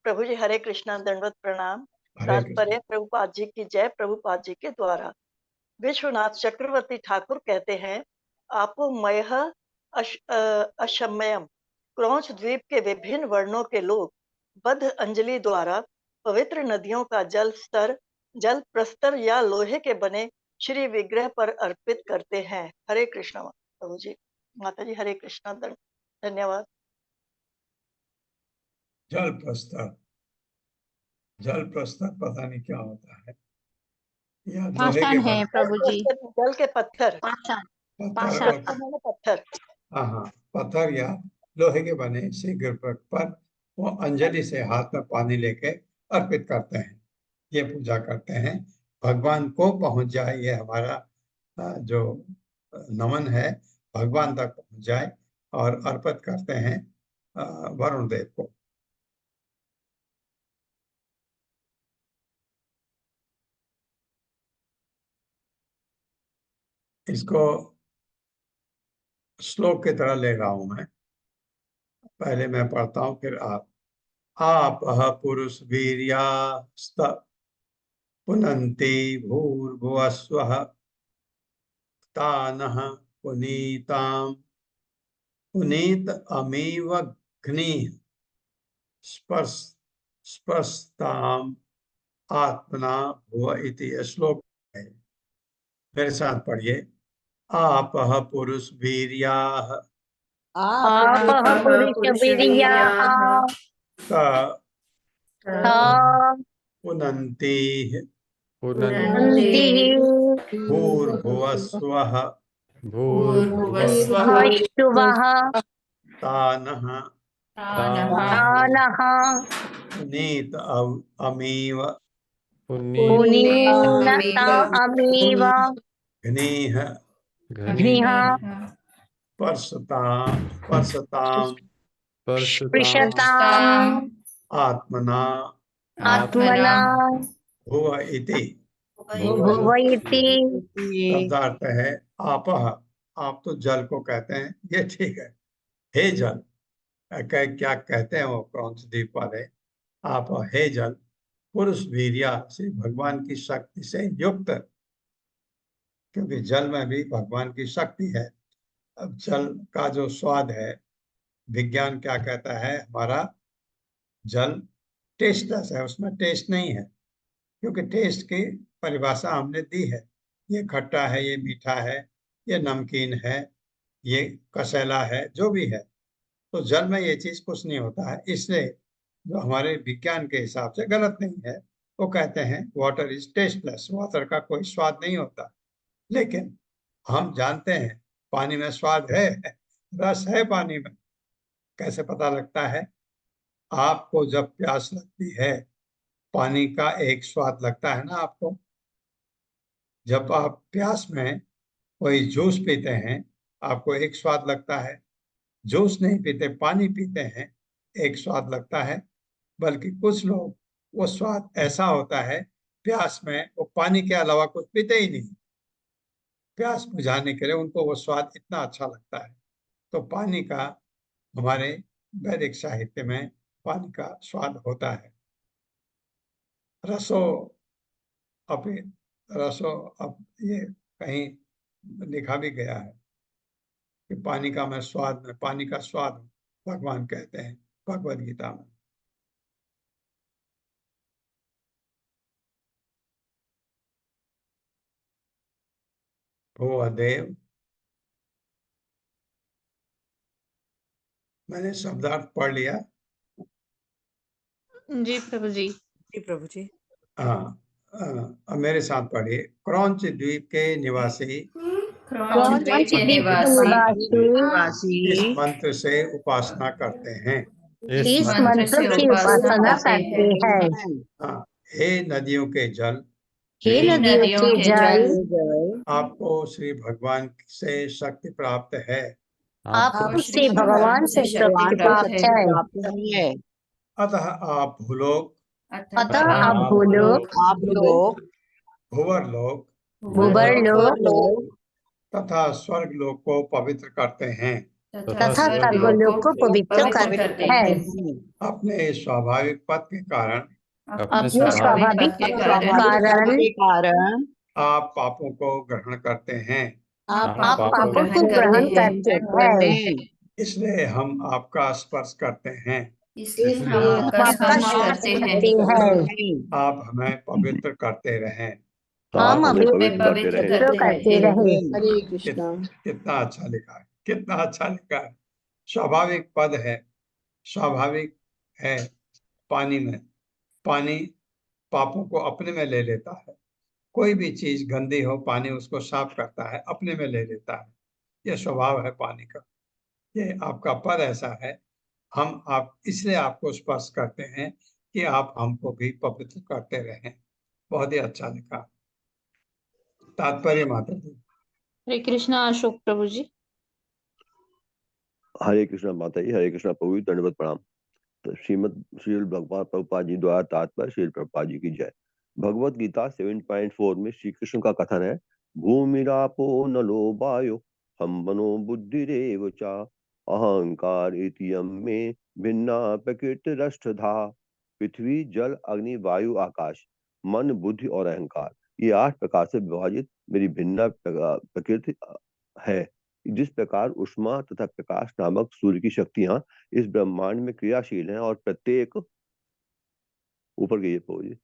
प्रभु जी हरे कृष्णा, दंडवत प्रणाम। हरे कृष्ण। तात्पर्य प्रभुपाद जी की जय। प्रभुपाद जी के द्वारा विश्वनाथ चक्रवर्ती ठाकुर कहते हैं, आपोमयः अशम्यम क्रौंच द्वीप के विभिन्न वर्णों के लोग बद्ध अंजलि द्वारा पवित्र नदियों का जल प्रस्तर या लोहे के बने श्री विग्रह पर अर्पित करते हैं। हरे कृष्णा प्रभु जी। माता जी हरे कृष्णा, धन्यवाद। जल प्रस्तर, जल प्रस्तर पता नहीं क्या होता है, या लोहे के पाषाण है बने प्रभु जी। जल के पत्थर, पत्थर और पत्थर। हाँ, पत्थर या लोहे के बने शिखर पर वो अंजलि से हाथ में पानी लेके अर्पित करते हैं, ये पूजा करते हैं। भगवान को पहुंच जाए, ये हमारा जो नमन है भगवान तक पहुंच जाए, और अर्पित करते हैं वरुण देव को। इसको श्लोक की तरह ले रहा हूं मैं, पहले मैं पढ़ता हूं फिर आप पुरुष वीर्यास्त पुनन्ति भूर्भुवस्वः तानः पुनीताम् पुनीत अमीवघ्निः स्पर्शताम् आत्मना भुव इति श्लोक है। मेरे साथ पढ़िए। आपः पुरुष वीर्याः आपः पुरुष वीर्याः पुनन्ति पुनन्ति भूर्भुवस्वः भूर्भुवः तानः तानः पुनीत अमीव पुनीता अमीव घ्निः घ्निः स्पर्शताम् स्पृशताम् आत्मना आत्मना भुव इति। भुव इति। शब्दार्थ है आपः, आप तो जल को कहते हैं, ये ठीक है। हे जल, क्या कहते हैं वो क्रौंच द्वीप वाले, आप हे जल पुरुष वीर्या से भगवान की शक्ति से युक्त, क्योंकि जल में भी भगवान की शक्ति है, अब जल का जो स्वाद है, विज्ञान क्या कहता है, हमारा जल टेस्टलेस है, उसमें टेस्ट नहीं है, क्योंकि टेस्ट की परिभाषा हमने दी है। ये खट्टा है, ये मीठा है, ये नमकीन है, ये कसैला है, जो भी है। तो जल में ये चीज कुछ नहीं होता है, इसलिए जो हमारे विज्ञान के हिसाब से गलत नहीं है। वो कहते हैं वाटर इज टेस्टलेस, वाटर का कोई स्वाद नहीं होता। लेकिन हम जानते हैं पानी में स्वाद है, रस है पानी में। कैसे पता लगता है? आपको जब प्यास लगती है, पानी का एक स्वाद लगता है ना आपको। जब आप प्यास में कोई जूस पीते हैं, आपको एक स्वाद लगता है। जूस नहीं पीते, पानी पीते हैं, एक स्वाद लगता है। बल्कि कुछ लोग, वो स्वाद ऐसा होता है, प्यास में वो पानी के अलावा कुछ पीते ही नहीं, प्यास बुझाने के लिए उनको वो स्वाद इतना अच्छा लगता है। तो पानी का हमारे वैदिक साहित्य में पानी का स्वाद होता है। रसो अभी रसो, अब ये कहीं लिखा भी गया है कि पानी का मैं स्वाद में, पानी का स्वाद भगवान कहते हैं भगवद गीता में। ओ अदेव, मैंने शब्दार्थ पढ़ लिया। जी प्रभु जी। जी प्रभु जी। हाँ, अब मेरे साथ पढ़िए। क्रौंच द्वीप के निवासी क्रौंच द्वीप के निवासी इस मंत्र से उपासना करते हैं। इस मंत्र की उपासना करते हैं। हाँ, हे नदियों के जल, हे नदियों के जल, आपको श्री भगवान से शक्ति प्राप्त है। आपको श्री भगवान से शक्ति प्राप्त है। अतः आप भूलोक, अतः आप भूलोक, भूवर्लोक तथा स्वर्ग लोक को पवित्र करते हैं। तथा सर्वलोक को पवित्र करते हैं। अपने स्वाभाविक पद के कारण अपने स्वाभाविक कारण आप पापों को ग्रहण करते हैं। आप पापों को ग्रहण करते हैं। इसलिए हम आपका स्पर्श करते हैं। आप हमें पवित्र करते रहें। हम हमें पवित्र करते रहे। हरे कृष्णा। कितना अच्छा लिखा है, कितना अच्छा लिखा है। स्वाभाविक पद है, स्वाभाविक है पानी में। पानी पापों को अपने में ले लेता है। कोई भी चीज गंदी हो, पानी उसको साफ करता है, अपने में ले लेता है। यह स्वभाव है पानी का। ये आपका पद ऐसा है। हम आप इसलिए आपको स्पर्श करते हैं कि आप हमको भी पवित्र करते रहें। बहुत ही अच्छा लिखा। तात्पर्य माता जी। हरे कृष्णा अशोक प्रभु जी। हरे कृष्णा माता जी, हरे कृष्णा प्रभु जी, दंडवत प्रणाम। तो श्रीमद श्रील भगवान प्रभुपाद जी द्वारा तात्पर्य श्रील प्रभुपाद जी की जय। भगवत गीता 7.4 में श्री कृष्ण का कथन है, भूमिरापो नलो वायो हम मनो बुद्धिरेव चा अहंकार इतियम में भिन्ना प्रकृति रष्टधा। पृथ्वी, जल, अग्नि, वायु, आकाश, मन, बुद्धि और अहंकार, ये 8 प्रकार से विभाजित मेरी भिन्न प्रकृति है। जिस प्रकार उष्मा तथा प्रकाश नामक सूर्य की शक्तियां इस ब्रह्मांड में क्रियाशील हैं और प्रत्येक ऊपर गई पहुंचे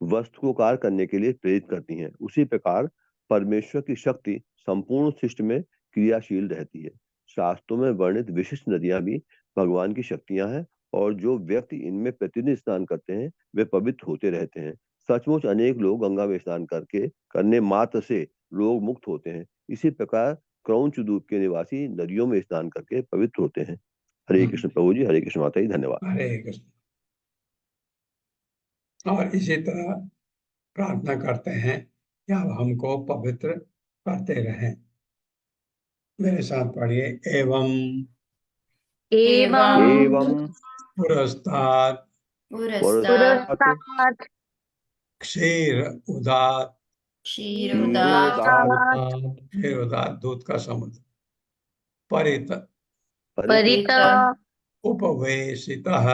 वस्तु को कार्य करने के लिए प्रेरित करती हैं, उसी प्रकार परमेश्वर की शक्ति संपूर्ण सृष्टि में क्रियाशील रहती है। शास्त्रों में वर्णित विशिष्ट नदियां भी भगवान की शक्तियां हैं और जो व्यक्ति इनमें प्रतिदिन स्नान करते हैं वे पवित्र होते रहते हैं। सचमुच अनेक लोग गंगा में स्नान करने मात्र से लोग मुक्त होते हैं। इसी प्रकार क्रौंच द्वीप के निवासी नदियों में स्नान करके पवित्र होते हैं। हरे कृष्ण प्रभु जी, हरे कृष्ण माता जी, धन्यवाद। हरे कृष्ण। और इसी तरह प्रार्थना करते हैं कि आप हमको पवित्र करते रहें। मेरे साथ पढ़िए। एवं पुरस्तात् क्षीर उदात दूध का समुद्र परित उपवेशितः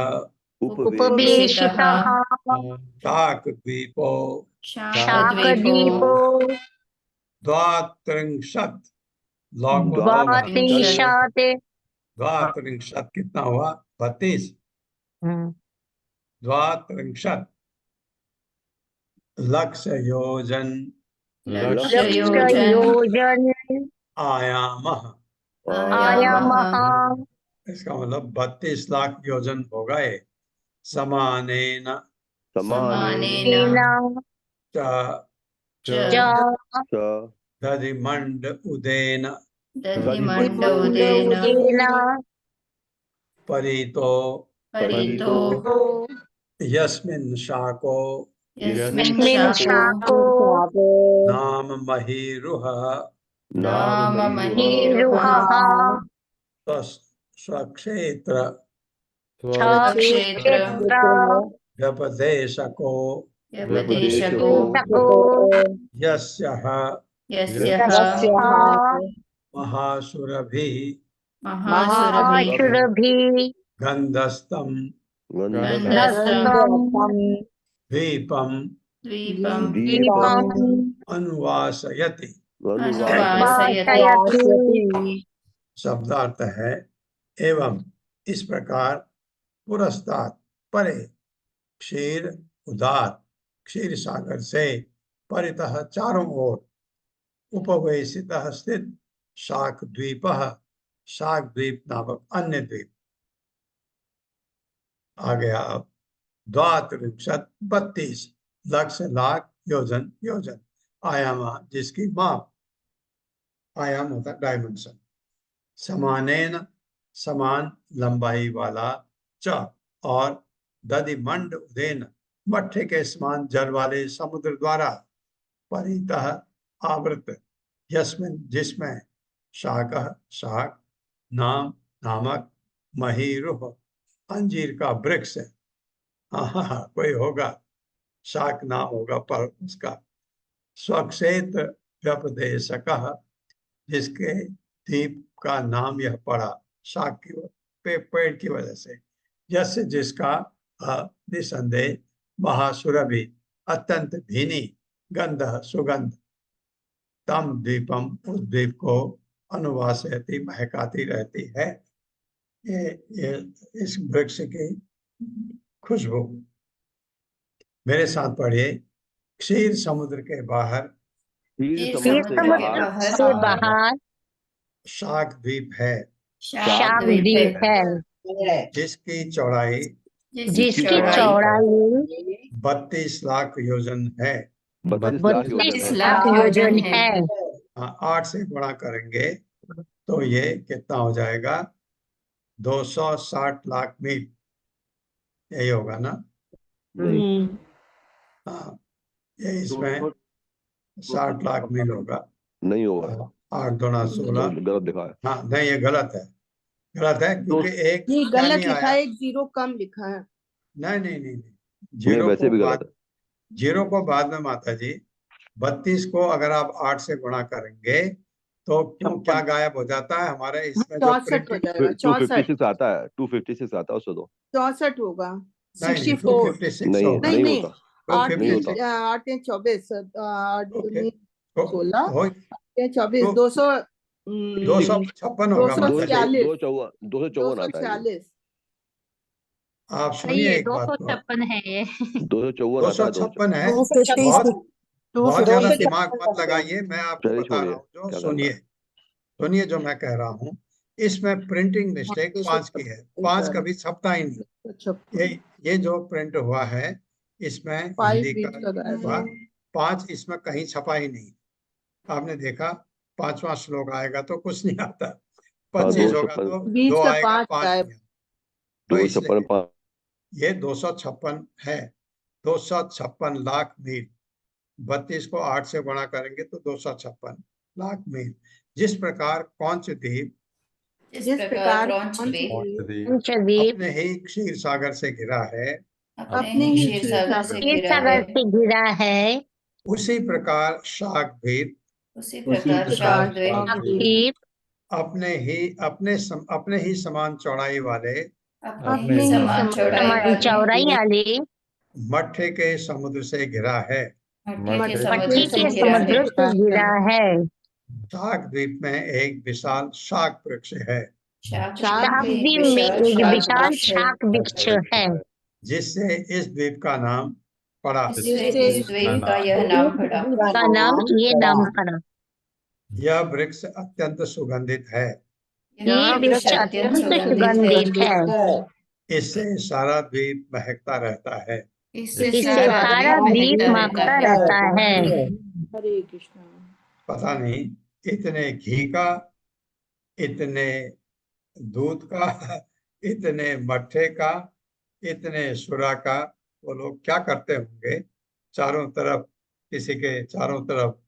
शाकद्वीपो द्वात्रिंशत् लॉग बोलता हूँ द्वात्रिंशत् द्वात्रिंशत् कितना हुआ 32 द्वात्रिंशत् लक्ष्य योजन लक्ष्य योजन आयामः आयामः इसका मतलब 32 लाख योजन हो गए समानेन समानेन च च दधिमण्ड उदेन दधिमण्डोदेन परितो परितो यस्मिन् शाको यस्मिन् शाको नाम महीरुह नाम हीरुहः स्वक्षेत्र स्वक्षेत्र व्यपदेशको व्यपदेशको यस्यः यस्यः महासुरभिः महासुरभिः आशुरभिः गन्धस्थं गन्धस्थं द्वीपं द्वीपं दीपम् अनुवासयति वासयति शब्दार्थ है एवं इस प्रकार पुरस्तात् परे क्षीर उदार क्षीर सागर से परितः चारों ओर उपवेशितः स्थित शाक द्वीप नामक अन्य द्वीप आ गया। अब द्वात्रिंशत् 32 लक्ष्य लाख योजन आयाम जिसकी माप आयाम होता डायमेंशन समानेन समान लंबाई वाला च और दधिमंड उदेन मट्ठे के समान जल वाले समुद्र द्वारा परितः आवृत यस्मिन जिसमें शाक नाम नामक महीरुह अंजीर का वृक्ष है। हाँ कोई होगा शाक नाम होगा पर उसका स्वक्षेत्र व्यपदेशक जिसके द्वीप का नाम यह पड़ा शाक की पेड़ की वजह से यस्य जिसका निसंदेह महासुरभि अत्यंत भीनी गंध सुगंध तम द्वीपम उस द्वीप को अनुवासयति महकाती रहती है। ये इस वृक्ष की खुशबू। मेरे साथ पढ़िए क्षीर समुद्र के बाहर समुद्र से बाहर शाक द्वीप है शाक द्वीप है जिसकी चौड़ाई 32 लाख योजन है 32 लाख योजन है। 8 से गुणा करेंगे तो ये कितना हो जाएगा 260 लाख मील यही होगा ना। हाँ ये इसमें 60 लाख मील होगा नहीं होगा 8 दूना 16 गलत दिखा है। हाँ नहीं ये गलत है क्योंकि एक ये क्या गलत नहीं लिखा आया। है, एक जीरो कम लिखा है। नहीं नहीं वैसे भी गलत है। जीरो को बाद में माता जी 32 को अगर आप 8 से गुणा करेंगे तो क्यों क्या गायब हो जाता है हमारे इसमें जो 64 हो जाएगा। 256 आता है 256 आता है उससे दो 64 होगा। नहीं 64 256 नहीं होगा नहीं नहीं, होता 8 नहीं होता 8 24 ओके 16 हो 24 200 256 होगा माता जी। 254 आता है 246 आप सुनिए एक बात को 256 है ये 254 आता है 256 है बहुत ज्यादा दिमाग मत लगाइए मैं आपको चलिए बता रहा हूँ जो क्या सुनिए जो मैं कह रहा हूँ इसमें प्रिंटिंग मिस्टेक 5 की है 5 कभी छपता ही नहीं। ये जो प्रिंट हुआ है इसमें हिंदी का 5 इसमें कहीं छपा ही नहीं। आपने देखा 5वां श्लोक आएगा तो कुछ नहीं आता 25 होगा तो 2 आएगा 5 तो इसलिए ये 256 है 256 लाख मील 32 को 8 से गुणा करेंगे तो 256 लाख मील। जिस प्रकार कौंच द्वीप अपने ही क्षीर सागर से घिरा है सागर से घिरा है उसी प्रकार शाक द्वीप द्वीप अपने ही समान चौड़ाई वाले समान चौड़ाई वाले मट्ठे के समुद्र से घिरा है। मट्टी के समुद्र से घिरा है। शाक द्वीप में एक विशाल शाक वृक्ष है शाकद्वीप में एक विशाल शाक वृक्ष है जिससे इस द्वीप का नाम पड़ा। जिससे इस द्वीप का यह नाम पड़ा। का नाम ये नाम पड़ा। यह वृक्ष अत्यंत सुगंधित है। ये वृक्ष अत्यंत सुगंधित है। इससे सारा द्वीप महकता रहता है। इससे सारा द्वीप महकता रहता है। हरे कृष्णा। पता नहीं इतने घी का, इतने दूध का, इतने मट्ठे का, इतने सुरा का वो लोग क्या करते होंगे। चारों तरफ, किसी के चारों तरफ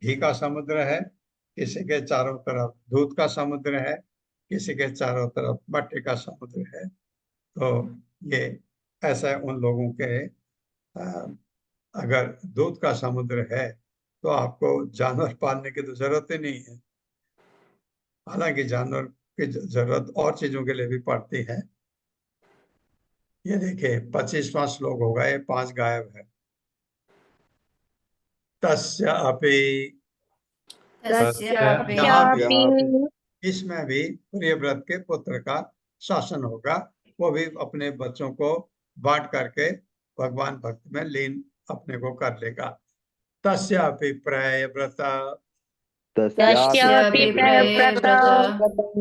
घी का समुद्र है, किसी के चारों तरफ दूध का समुद्र है, किसी के चारों तरफ मट्टी का समुद्र है। तो ये ऐसा उन लोगों के अगर दूध का समुद्र है तो आपको जानवर पालने की तो जरूरत ही नहीं है। हालांकि जानवर की जरूरत और चीजों के लिए भी पड़ती है। ये देखिए 25वां श्लोक होगा, ये 5 गायब है। तस्य अपि, इसमें भी प्रियव्रत के पुत्र का शासन होगा। वो भी अपने बच्चों को बांट करके भगवान भक्ति में लीन अपने को कर लेगा। तस्यापि प्रियव्रत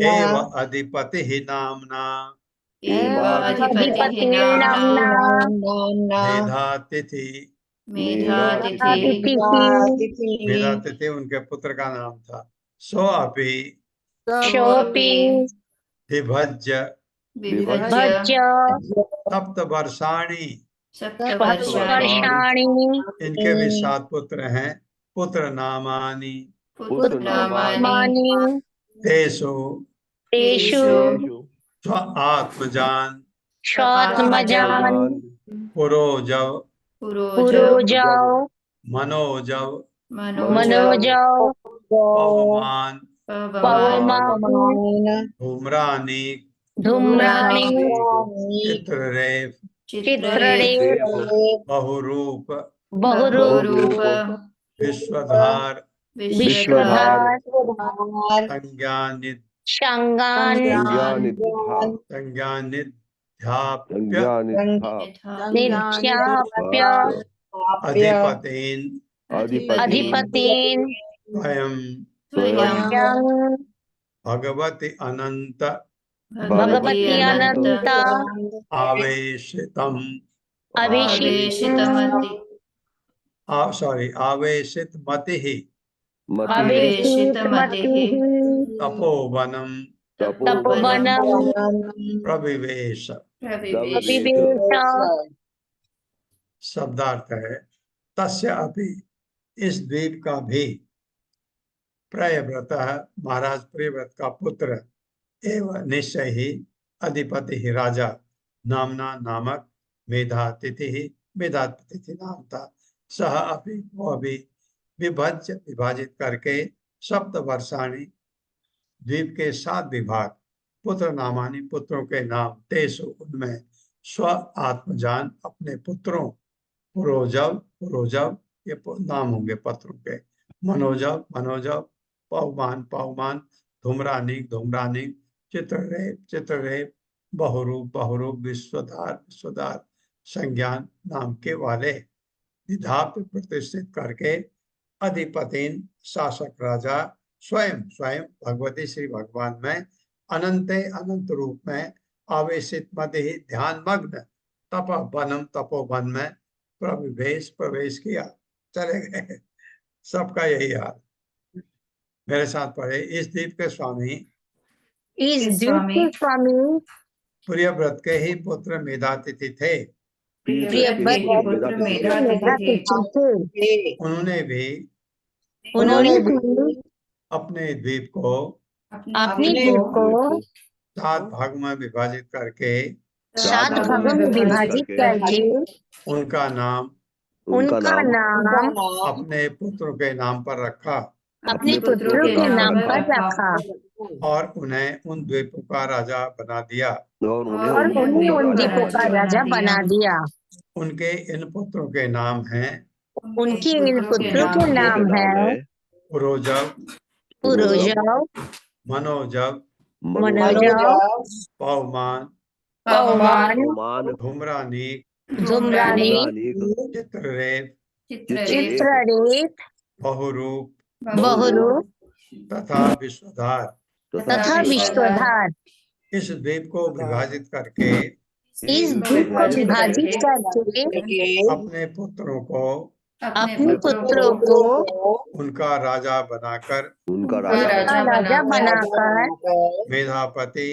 एव अधिपति ही नामना मेधातिथि उनके पुत्र का नाम था। सो अपि विभज्य सप्तवर्षाणि, इनके भी 7 पुत्र हैं। पुत्र नामानि तेषु स्व आत्मजान पुरोजव मनोजव पवमान धूम्रानी चित्ररेफ बहुरूप विश्वधार अधिपतीन स्वयं भगवती अनंत आवेशितम आवेशित मति तपोवनम प्रविवेश। शब्दार्थ है तस्य अपि, इस द्वीप का भी, प्रियव्रत महाराज प्रियव्रत का पुत्र, एवं निश्चय ही अधिपति ही राजा, नामना नामक, मेधातिथि नाम था। सह अपि, वो भी, विभाजित करके, सप्तवर्षाणि, द्वीप के 7 विभाग, पुत्र नामानि, पुत्रों के नाम, तेसु उनमें, स्व आत्मजान, अपने पुत्रों, पुरोजव ये नाम होंगे पुत्रों के, मनोजव पवमान धूम्रानी चित्ररेप बहुरूप विश्वधार संज्ञान नाम के वाले, निधाप्य प्रतिष्ठित करके, अधिपतिन शासक राजा, स्वयं भगवती श्री भगवान में अनंत रूप में, आवेशित मध्य ही ध्यान मग्न, तपोवन में प्रवेश किया, चले गए। सबका यही हाल। मेरे साथ पढ़े। इस द्वीप के स्वामी प्रियव्रत के ही पुत्र मेधातिथि थे। उन्होंने भी अपने द्वीप को 7 भाग में विभाजित करके, उनका नाम अपने पुत्रों के नाम पर रखा, और उन्हें उन द्वीपों का राजा बना दिया। उनके इन पुत्रों के नाम हैं पुरोजव, पुरोजव, मनोजव, मनोजव, पवमान, पवमान, पवमान, धूम्रानीक, धूम्रानी, चित्ररेत, चित्ररेत, बहुरूप बहुरूप तथा विश्वधार। तथा विश्वधार। इस द्वीप को विभाजित करके इस द्वीप को विभाजित करके अपने पुत्रों को अपने पुत्रों को उनका राजा बनाकर उनका राजा बनाकर मेधापति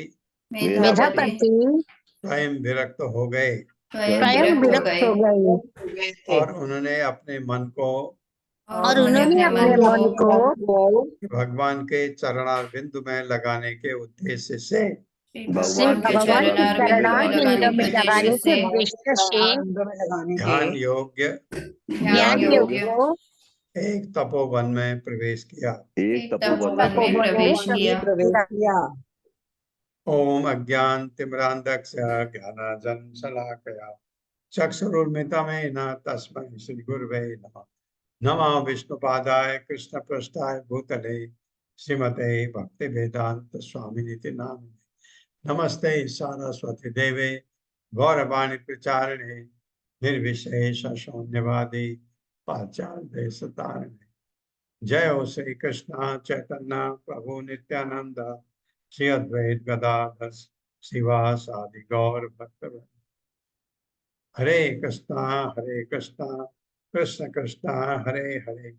मेधापति स्वयं विरक्त हो गए स्वयं विरक्त हो गए और उन्होंने अपने मन को और उन्होंने अपने मन को भगवान के चरणारविंद में लगाने के उद्देश्य से भगवान के चरणारविंद में लगाने के उद्देश्य से ध्यान योग्य ज्ञान योग्य एक तपोवन में प्रवेश किया। एक तपोवन में प्रवेश किया। ओम अज्ञान तिमिरांधस्य ज्ञानांजन शलाकया चक्षुरुन्मिलितं तस्मै श्री गुरवे नमः। नमः विष्णुपादाय कृष्ण पृष्ठाय भूतले श्रीमते भक्ति वेदांत स्वामिनिति नामिने। नमस्ते सारस्वती देवे गौरवाणी प्रचारिणे निर्विशेष शून्यवादी पाश्चात्य सतारिणे। जय हो श्री कृष्ण चैतन्य प्रभु नित्यानंद श्री अद्वैत गदाधर शिवासादि गौर भक्तवृंद। हरे कृष्णा कृष्ण कृष्णा हरे हरे,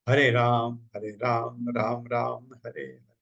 हरे राम राम राम हरे हरे।